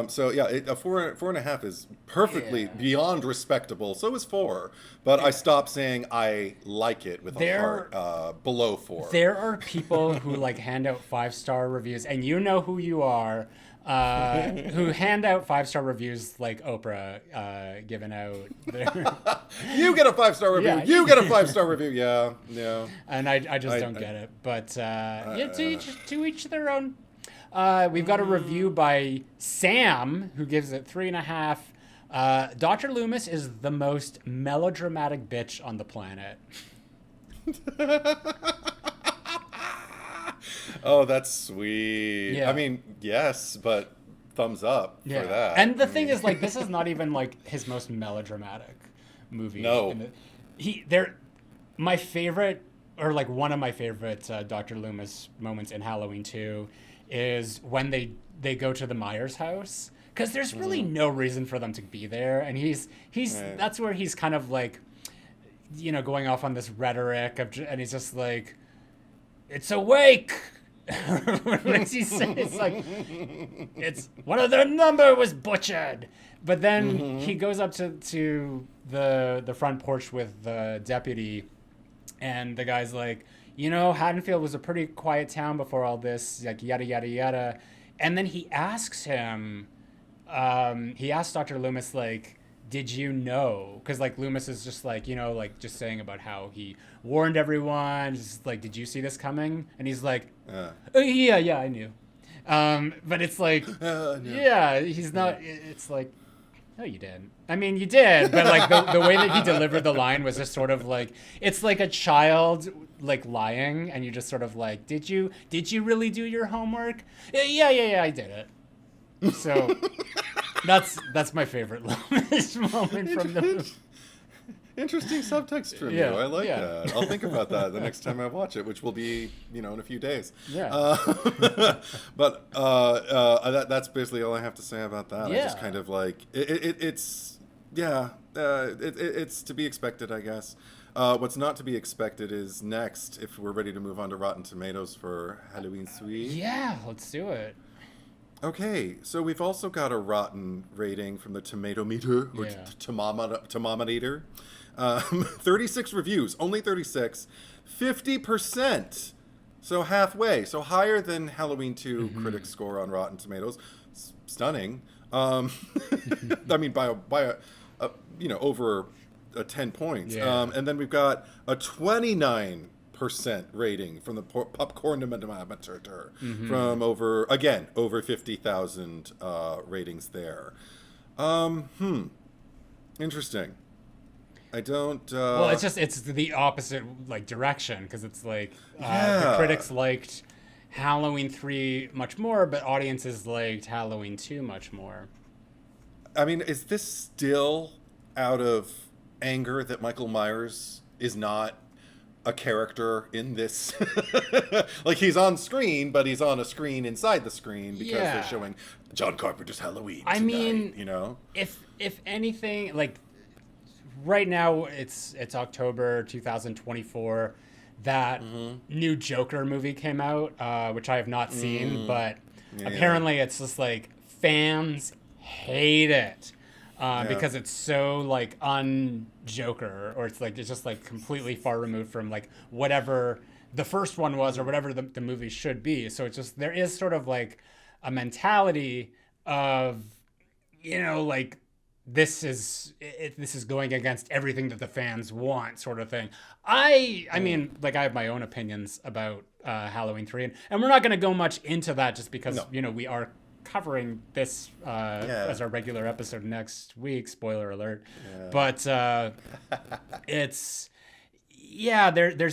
So yeah, a 4.5 is perfectly beyond respectable. So is 4. But I stopped saying I like it with a heart below 4. There are people who like hand out 5-star reviews, and you know who you are, who hand out 5-star reviews like Oprah giving out. You get a 5-star review. Yeah, you get a 5-star review. Yeah. And I just don't get it. But to each their own. We've got a review by Sam, who gives it 3.5. Dr. Loomis is the most melodramatic bitch on the planet. Oh, that's sweet. Yeah. I mean, yes, but thumbs up for that. And the thing is, like, this is not even like his most melodramatic movie. No. My favorite, or like one of my favorite Dr. Loomis moments in Halloween 2 is when they go to the Myers house. Because there's really no reason for them to be there, and he's that's where he's kind of like, going off on this rhetoric and he's just like, it's awake. What does he say? It's like, it's one of their number was butchered. But then he goes up to the front porch with the deputy, and the guy's like, Haddonfield was a pretty quiet town before all this, like yada yada yada, and then he asks him. he asked Dr. Loomis, like, did you know? Because, like, Loomis is just, like, you know, like, just saying about how he warned everyone. Just like, did you see this coming? And he's like, yeah, I knew. But it's like, No. yeah, he's not, it's like, no, you didn't. I mean, you did, but, like, the way that he delivered the line was just sort of like, it's like a child, like, lying, and you're just sort of like, did you really do your homework? Yeah, I did it. So that's my favorite Loomis moment from the movie. Interesting subtext from you. I like that. I'll think about that the next time I watch it, which will be, in a few days. Yeah. But that's basically all I have to say about that. Yeah. I just kind of like it's to be expected, I guess. What's not to be expected is next, if we're ready to move on to Rotten Tomatoes for Halloween 3. Yeah, let's do it. Okay, so we've also got a rotten rating from the Tomato Meter, or Thermometer. 36 reviews, only 36, 50%. So halfway, so higher than Halloween 2 critic score on Rotten Tomatoes. Stunning. I mean, by over 10 points. Yeah. And then we've got a 29% rating from the popcorn thermometer from over 50,000 ratings there. Interesting. I don't well, it's the opposite, like, direction, because it's like the critics liked Halloween 3 much more, but audiences liked Halloween 2 much more. I mean, is this still out of anger that Michael Myers is not a character in this? Like, he's on screen, but he's on a screen inside the screen because they're showing John Carpenter's Halloween tonight, I mean, if anything, like, right now it's October 2024. That new Joker movie came out, which I have not seen, but apparently it's just like fans hate it. Because it's so, like, un-Joker, or it's just like completely far removed from, like, whatever the first one was or whatever the movie should be. So it's just, there is sort of like a mentality of, like, this is going against everything that the fans want, sort of thing. I mean, like, I have my own opinions about Halloween 3, and we're not going to go much into that just because we are covering this as our regular episode next week, spoiler alert. But there's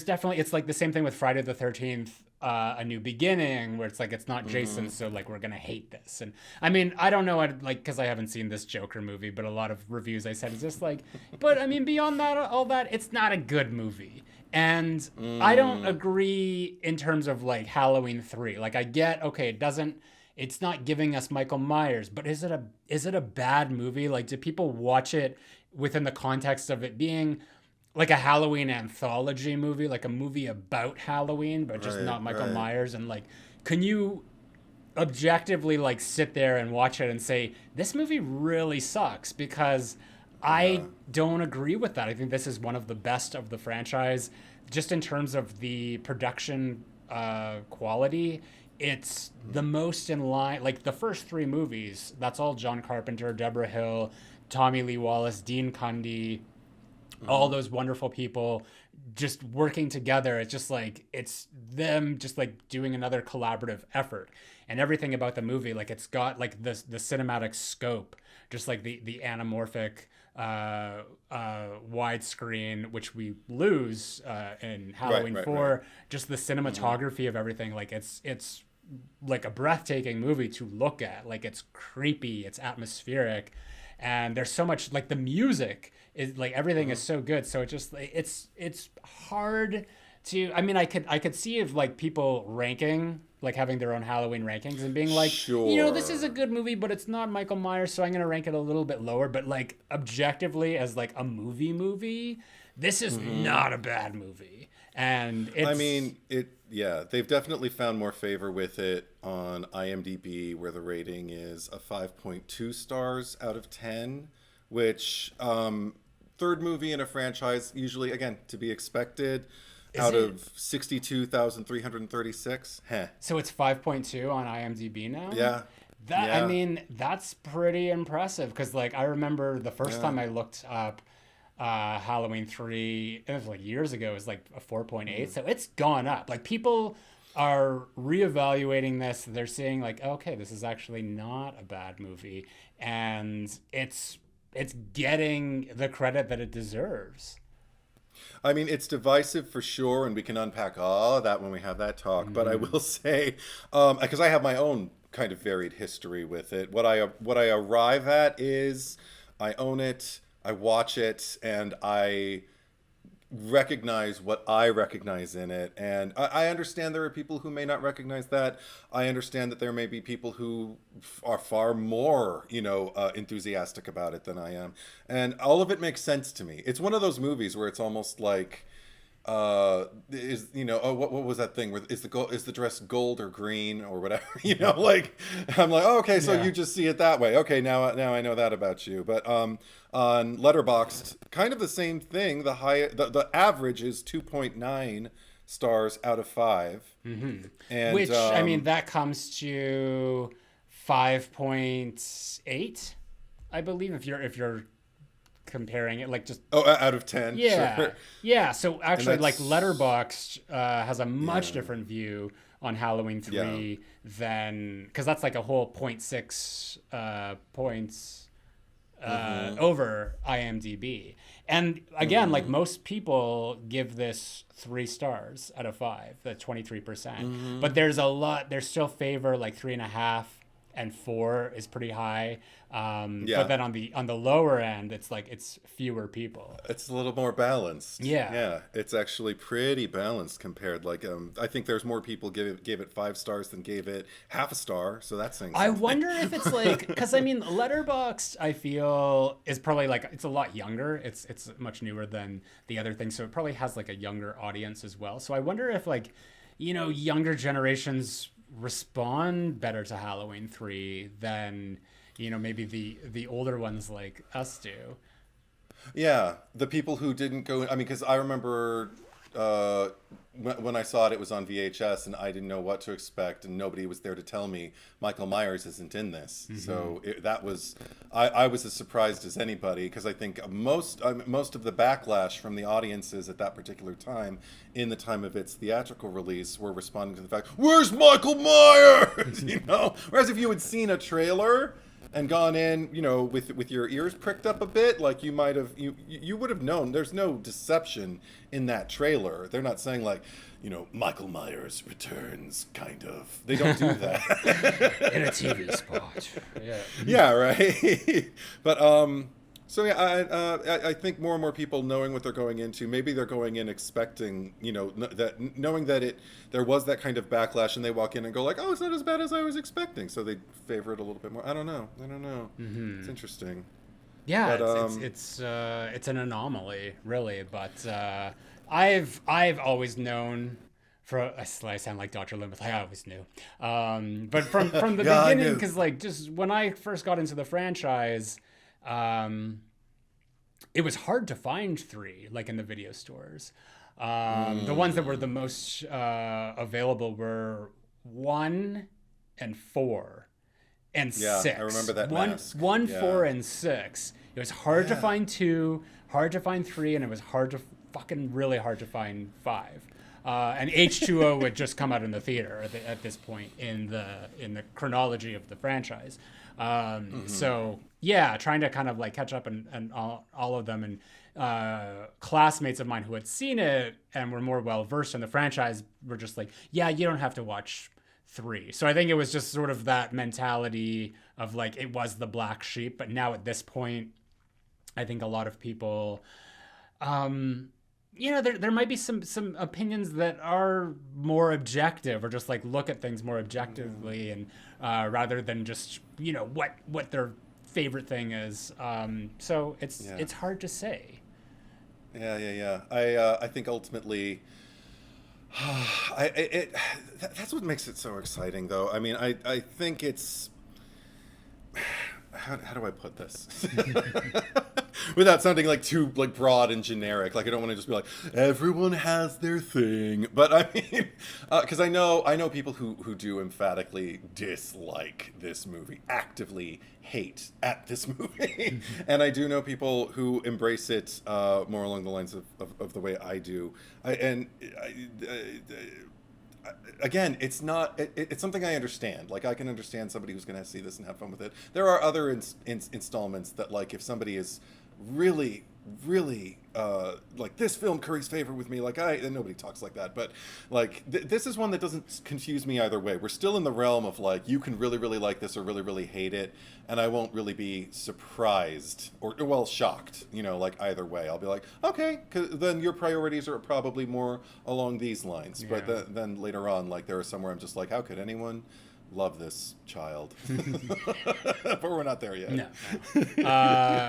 definitely, it's like the same thing with Friday the 13th A New Beginning, where it's like, it's not Jason, so, like, we're gonna hate this. And I mean, I don't know, because I haven't seen this Joker movie, but a lot of reviews I said is just like, but I mean, beyond that, all that, it's not a good movie. And I don't agree in terms of, like, Halloween 3. Like, I get, okay, it's not giving us Michael Myers, but is it a bad movie? Like, do people watch it within the context of it being like a Halloween anthology movie, like a movie about Halloween, but just not Michael Myers? And, like, can you objectively, like, sit there and watch it and say, this movie really sucks? Because I don't agree with that. I think this is one of the best of the franchise, just in terms of the production quality. It's the most in line, like, the first 3 movies, that's all John Carpenter, Deborah Hill, Tommy Lee Wallace, Dean Cundey, all those wonderful people just working together. It's just like, it's them just, like, doing another collaborative effort. And everything about the movie, like, it's got, like, the cinematic scope, just like the anamorphic widescreen, which we lose in Halloween 4. Just the cinematography of everything, like, it's like a breathtaking movie to look at. Like, it's creepy, it's atmospheric, and there's so much, like, the music is, like, everything is so good. So it just, it's hard to, I mean, I could see if, like, people ranking, like, having their own Halloween rankings and being like, this is a good movie, but it's not Michael Myers, so I'm gonna rank it a little bit lower. But, like, objectively, as, like, a movie, this is not a bad movie. And it's, I mean, they've definitely found more favor with it on IMDb, where the rating is a 5.2 stars out of 10, which, third movie in a franchise, usually, again, to be expected, out of 62,336. So it's 5.2 on IMDb now? Yeah. I mean, that's pretty impressive because, like, I remember the first time I looked up Halloween 3, it was like years ago, it was like a 4.8. So it's gone up. Like, people are reevaluating this. They're saying, like, okay, this is actually not a bad movie. And it's getting the credit that it deserves. I mean, it's divisive for sure, and we can unpack all of that when we have that talk. But I will say, because I have my own kind of varied history with it, what I arrive at is I own it, I watch it, and I recognize what I recognize in it. And I understand there are people who may not recognize that. I understand that there may be people who are far more, enthusiastic about it than I am. And all of it makes sense to me. It's one of those movies where it's almost like, what was that thing? Where is the dress gold or green or whatever? Like I'm like, oh, okay, so you just see it that way. Okay, now I know that about you. But on Letterboxd, kind of the same thing. The average is 2.9 stars out of 5, and which I mean that comes to 5.8, I believe, if you're comparing it, like, just out of 10. Sure. So actually, like, Letterboxd has a much different view on Halloween 3 than, because that's like a whole 0.6 points over IMDb. And again, like, most people give this 3 stars out of 5, the 23%. But there's still favor, like 3.5 and 4 is pretty high. But then on the lower end, it's like it's fewer people. It's a little more balanced. Yeah, it's actually pretty balanced compared. Like, I think there's more people gave it 5 stars than gave it half a star. So that's saying something. I wonder if it's like, because I mean, Letterboxd, I feel, is probably like, it's a lot younger. It's much newer than the other thing, so it probably has like a younger audience as well. So I wonder if, like, younger generations respond better to Halloween 3 than maybe the older ones like us do. Yeah, the people who didn't go, I mean, because I remember when I saw it was on VHS and I didn't know what to expect, and nobody was there to tell me Michael Myers isn't in this. So I was as surprised as anybody, because I think most of the backlash from the audiences at that particular time, in the time of its theatrical release, were responding to the fact, where's Michael Myers? Whereas if you had seen a trailer and gone in, with your ears pricked up a bit, like, you might have, you would have known. There's no deception in that trailer. They're not saying, like, Michael Myers returns, kind of. They don't do that in a TV spot. Yeah, right. But so yeah, I think more and more people knowing what they're going into. Maybe they're going in expecting, knowing that there was that kind of backlash, and they walk in and go like, oh, it's not as bad as I was expecting. So they favor it a little bit more. I don't know. It's interesting. Yeah, but, it's an anomaly, really. But I've always known. I sound like Dr. Limit. I always knew. But from the beginning, because, like, just when I first got into the franchise, it was hard to find 3, like, in the video stores. The ones that were the most available were 1 and 4 and 6. I remember that. 1, 4, and 6. It was hard to find 2, hard to find 3, and it was really hard to find 5. And H2O would just come out in the theater at this point in the chronology of the franchise. So yeah, trying to kind of like catch up and all of them, and classmates of mine who had seen it and were more well versed in the franchise were just like, yeah, you don't have to watch 3. So I think it was just sort of that mentality of, like, it was the black sheep. But now at this point, I think a lot of people, there might be some opinions that are more objective, or just like look at things more objectively, and rather than just what their favorite thing is. So it's hard to say. Yeah. I think ultimately, that's what makes it so exciting, though. I mean, I think it's. How do I put this? without sounding like too like broad and generic. Like I don't want to just be like everyone has their thing, but I mean, because I know people who do emphatically dislike this movie, actively hate at this movie, and I do know people who embrace it more along the lines of the way I do. Again, it's not. It's something I understand. Like I can understand somebody who's going to see this and have fun with it. There are other installments that, like, if somebody is really, really like this film curries favor with me, like and nobody talks like that, but like this is one that doesn't confuse me either way. We're still in the realm of like you can really, really like this or really, really hate it, and I won't really be surprised or well shocked. You know, like either way, I'll be like, okay, 'cause then your priorities are probably more along these lines. Yeah. But then later on, like there are some where I'm just like, how could anyone love this child? But we're not there yet. No.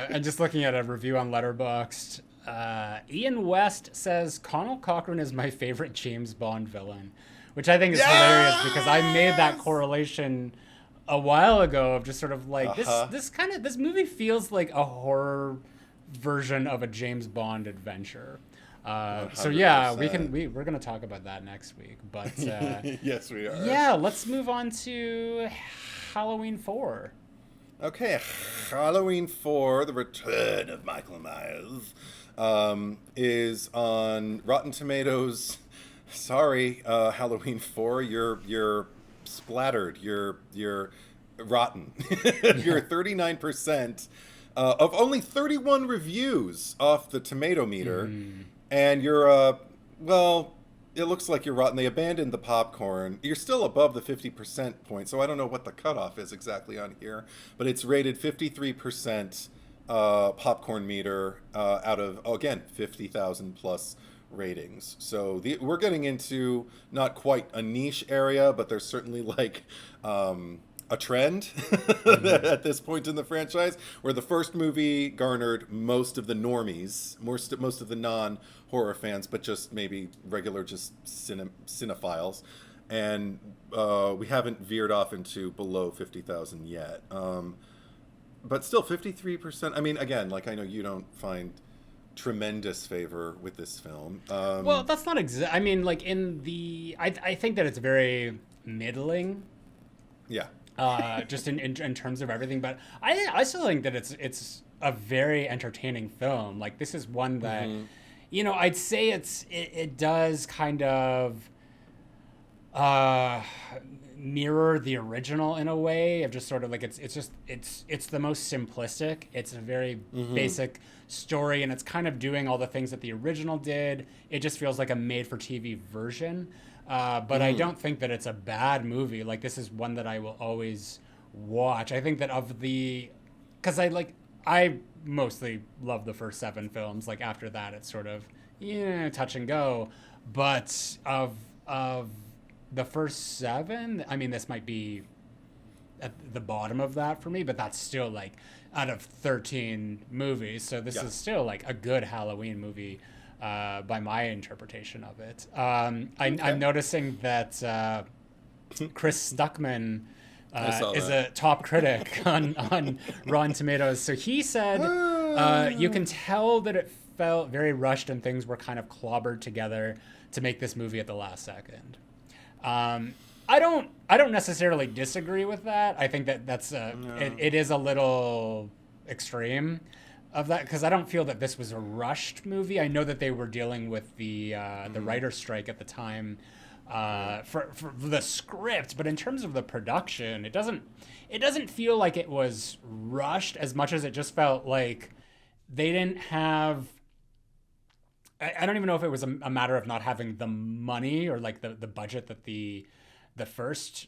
And just looking at a review on Letterboxd, Ian West says Connell Cochran is my favorite James Bond villain, which I think is hilarious because I made that correlation a while ago of just sort of like this movie feels like a horror version of a James Bond adventure. So yeah, we're gonna talk about that next week. But yes, we are. Yeah, let's move on to Halloween 4. Okay, Halloween 4: The Return of Michael Myers is on Rotten Tomatoes. Sorry, Halloween 4, you're splattered. You're rotten. You're 39% of only 31 reviews off the tomato meter. And you're, well, it looks like you're rotten. They abandoned the popcorn. You're still above the 50% point, so I don't know what the cutoff is exactly on here. But it's rated 53% popcorn meter out of, again, 50,000 plus ratings. So we're getting into not quite a niche area, but there's certainly like a trend at this point in the franchise, where the first movie garnered most of the normies, most of the non-horror fans, but just maybe regular just cinephiles, and we haven't veered off into below 50,000 yet. But still, 53%. I mean, again, like I know you don't find tremendous favor with this film. Well, that's not I mean, like I think that it's very middling. Yeah. Just in terms of everything, but I still think that it's a very entertaining film. Like this is one that, you know, I'd say it does kind of mirror the original in a way of just sort of like it's the most simplistic. It's a very basic story, and it's kind of doing all the things that the original did. It just feels like a made-for-TV version. But I don't think that it's a bad movie. Like this is one that I will always watch. I think that because I mostly love the first 7 films. Like after that, it's sort of touch and go. But of the first 7, I mean, this might be at the bottom of that for me, but that's still like out of 13 movies. So this is still like a good Halloween movie. By my interpretation of it. I'm noticing that Chris Stuckman is a top critic on Rotten Tomatoes. So he said, you can tell that it felt very rushed and things were kind of clobbered together to make this movie at the last second. I don't necessarily disagree with that. I think that it is a little extreme of that, because I don't feel that this was a rushed movie. I know that they were dealing with the writer's strike at the time for the script, but in terms of the production, it doesn't feel like it was rushed as much as it just felt like they didn't have. I don't even know if it was a matter of not having the money or like the budget that the first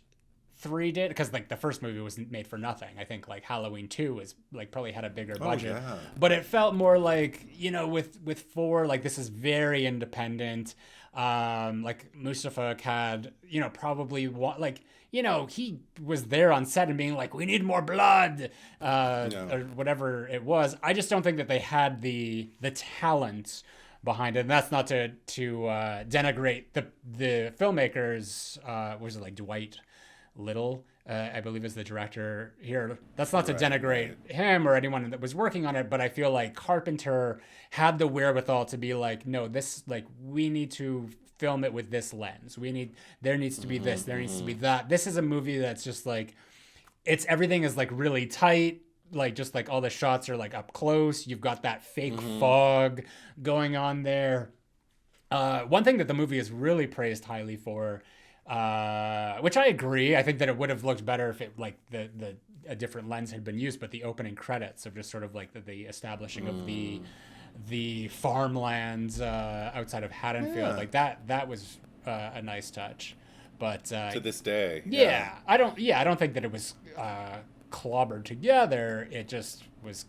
3 did, because like the first movie was made for nothing. I think like Halloween 2 was like probably had a bigger budget, but it felt more like, with 4, like this is very independent. Like Mustafa had, probably he was there on set and being like, we need more blood, or whatever it was. I just don't think that they had the talent behind it. And that's not to denigrate the filmmakers. Was it like Dwight Little I believe is the director here. That's not to Right, denigrate him or anyone that was working on it, but I feel like Carpenter had the wherewithal to be like, no, this, like, we need to film it with this lens. There needs to be this, there needs to be that. This is a movie that's just like, everything is like really tight. Like, just like all the shots are like up close. You've got that fake fog going on there. One thing that the movie is really praised highly for, which I agree. I think that it would have looked better if it, like, a different lens had been used. But the opening credits of just sort of like the establishing of the farmlands outside of Haddonfield, like that was a nice touch. But to this day, I don't think that it was clobbered together. It just was,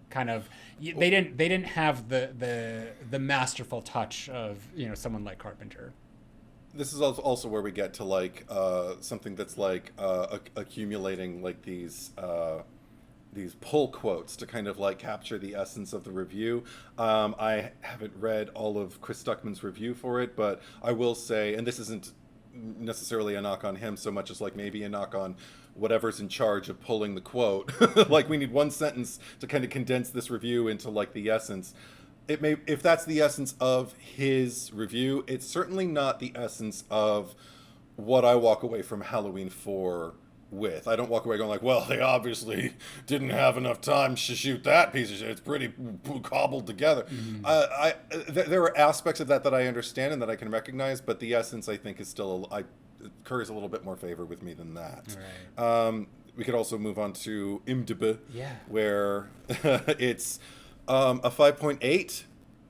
kind of, they didn't have the masterful touch of, someone like Carpenter. This is also where we get to like something that's like accumulating like these pull quotes to kind of like capture the essence of the review. I haven't read all of Chris Stuckman's review for it, but I will say, and this isn't necessarily a knock on him so much as like maybe a knock on whatever's in charge of pulling the quote. Like, we need one sentence to kind of condense this review into like the essence. It may, if that's the essence of his review, it's certainly not the essence of what I walk away from Halloween 4 with. I don't walk away going like, well, they obviously didn't have enough time to shoot that piece of shit. It's pretty cobbled together. There are aspects of that I understand and that I can recognize, but the essence, I think, is still curries a little bit more favor with me than that. Right. We could also move on to IMDb, Yeah. where it's a 5.8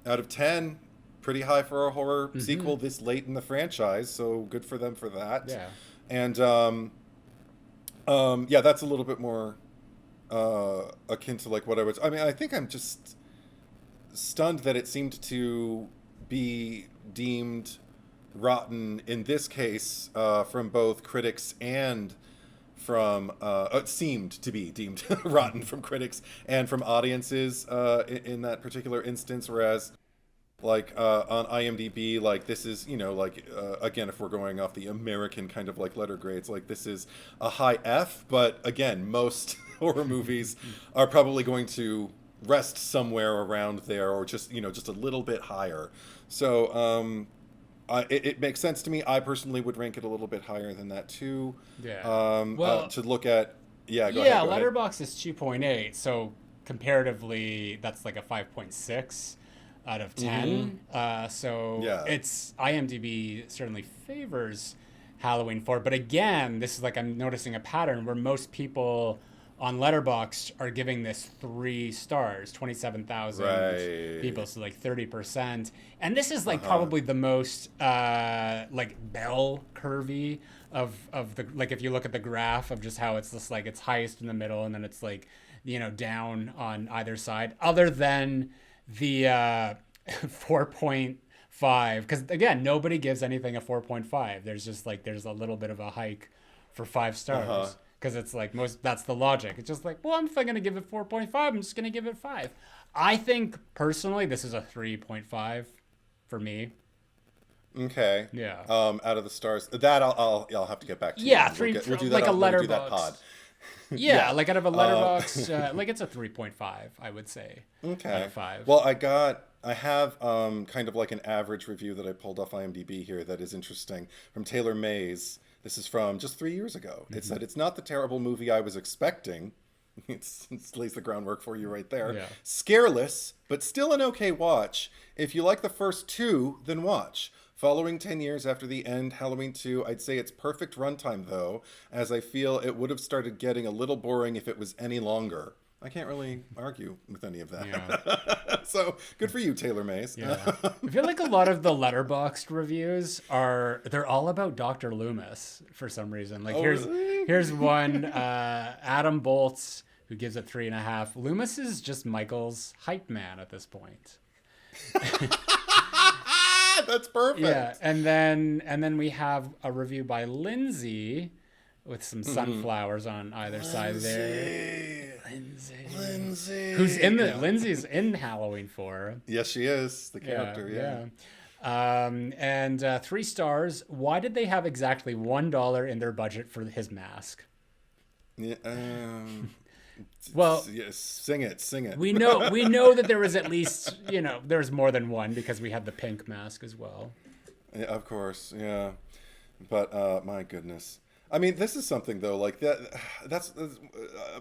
out of 10. Pretty high for a horror sequel this late in the franchise, so good for them for that. Yeah. And yeah, that's a little bit more akin to like what I was. I mean, I think I'm just stunned that it seemed to be deemed rotten in this case from both critics and from it seemed to be deemed rotten from critics and from audiences in that particular instance, whereas like on IMDb, like this is, like again, if we're going off the American kind of like letter grades, like this is a high F, but again, most horror movies are probably going to rest somewhere around there, or just just a little bit higher. So it makes sense to me. I personally would rank it a little bit higher than that too. Yeah. Well, to look at, go ahead. Letterboxd is 2.8, so comparatively, that's like a 5.6 out of 10. So it's IMDb certainly favors Halloween 4, but again, this is like, I'm noticing a pattern where most people on Letterboxd are giving this 3 stars, 27,000 people, so like 30%. And this is like probably the most like bell curvy of the, like, if you look at the graph of just how it's just like it's highest in the middle and then it's like, down on either side, other than the 4.5, because again, nobody gives anything a 4.5. There's just like, there's a little bit of a hike for 5 stars. Because it's like that's the logic. It's just like, well, if I'm going to give it 4.5, I'm just going to give it 5. I think, personally, this is a 3.5 for me. Okay. Yeah. Out of the stars. That I'll have to get back to you. Yeah, We'll do that like a we'll do Letterboxd. that pod. Yeah, like out of a Letterboxd, like it's a 3.5, I would say. Okay. Out of 5. Well, I have kind of like an average review that I pulled off IMDb here that is interesting from Taylor Mays. This is from just 3 years ago. It said, "It's not the terrible movie I was expecting." It lays the groundwork for you right there. Yeah. "Scareless, but still an okay watch. If you like the first 2, then watch. Following 10 years after the end, Halloween 2, I'd say it's perfect runtime, though, as I feel it would have started getting a little boring if it was any longer." I can't really argue with any of that. Yeah. So good for you, Taylor Mays. Yeah. I feel like a lot of the Letterboxd reviews they're all about Dr. Loomis for some reason. Like here's one, Adam Bolts, who gives it 3.5. Loomis is just Michael's hype man at this point. That's perfect. Yeah, and then we have a review by Lindsay with some sunflowers on either side there. Lindsay. Who's in Lindsay's in Halloween 4. Yes, she is. The character, yeah. And 3 stars. Why did they have exactly $1 in their budget for his mask? Yeah, well, yes, sing it. We know that there was at least, there's more than one because we had the pink mask as well. Yeah, of course, yeah. But my goodness. I mean, this is something though, like that's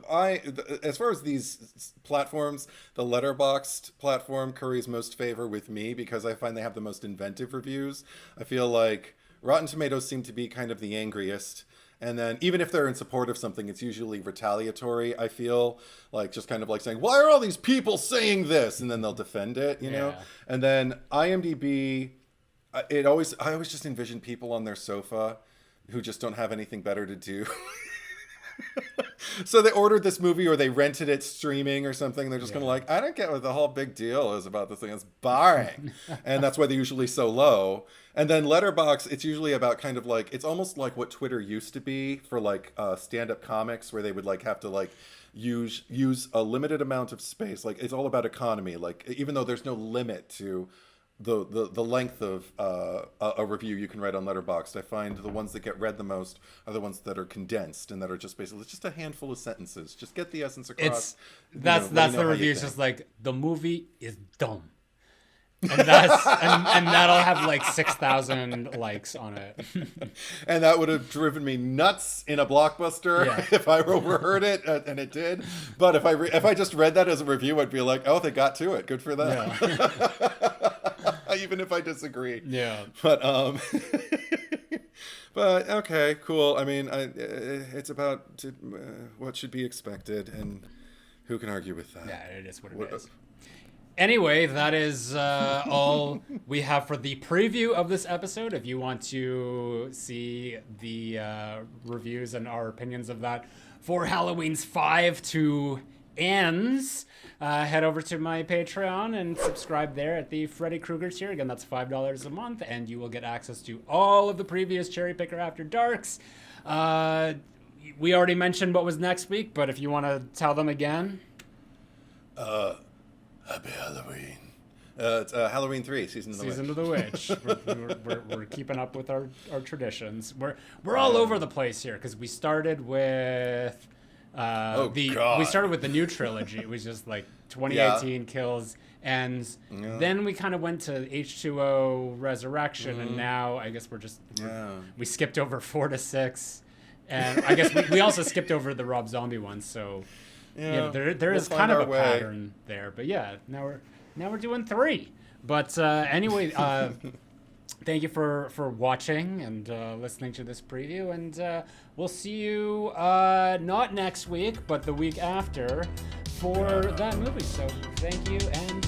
as far as these platforms, the Letterboxd platform curries most favor with me because I find they have the most inventive reviews. I feel like Rotten Tomatoes seem to be kind of the angriest. And then even if they're in support of something, it's usually retaliatory. I feel like just kind of like saying, why are all these people saying this? And then they'll defend it, you know? And then IMDb, I always just envision people on their sofa who just don't have anything better to do. So they ordered this movie or they rented it streaming or something. They're just kind of like, I don't get what the whole big deal is about this thing. It's boring. And that's why they're usually so low. And then Letterboxd, it's usually about kind of like, it's almost like what Twitter used to be for like stand-up comics where they would like have to like use a limited amount of space. Like it's all about economy. Like even though there's no limit to the length of a review you can write on Letterboxd, I find the ones that get read the most are the ones that are condensed and that are just basically, it's just a handful of sentences. Just get the essence across. That's the review. It's just like, the movie is dumb. And that's and that'll have like 6,000 likes on it. And that would have driven me nuts in a Blockbuster if I overheard it, and it did. But if I just read that as a review, I'd be like, oh, they got to it. Good for them. Yeah. Even if I disagree. Yeah. But but okay, cool. I mean, it's about what should be expected, and who can argue with that? Yeah, it is what it is. Anyway, that is all we have for the preview of this episode. If you want to see the reviews and our opinions of that for Halloween's 5 to ends, head over to my Patreon and subscribe there at the Freddy Krueger tier. Again, that's $5 a month, and you will get access to all of the previous Cherry Picker After Darks. We already mentioned what was next week, but if you want to tell them again. Happy Halloween. It's Halloween 3, Season of the Witch. We're keeping up with our traditions. We're all over the place here because we started with we started with the new trilogy. It was just like 2018 Kills Ends. Yeah. Then we kind of went to H2O Resurrection, and now I guess we skipped over 4 to 6, and I guess we also skipped over the Rob Zombie one. So. Yeah, there is kind of a pattern there, but yeah, now we're doing 3. But anyway, thank you for watching and listening to this preview, and we'll see you not next week, but the week after for that movie. So thank you and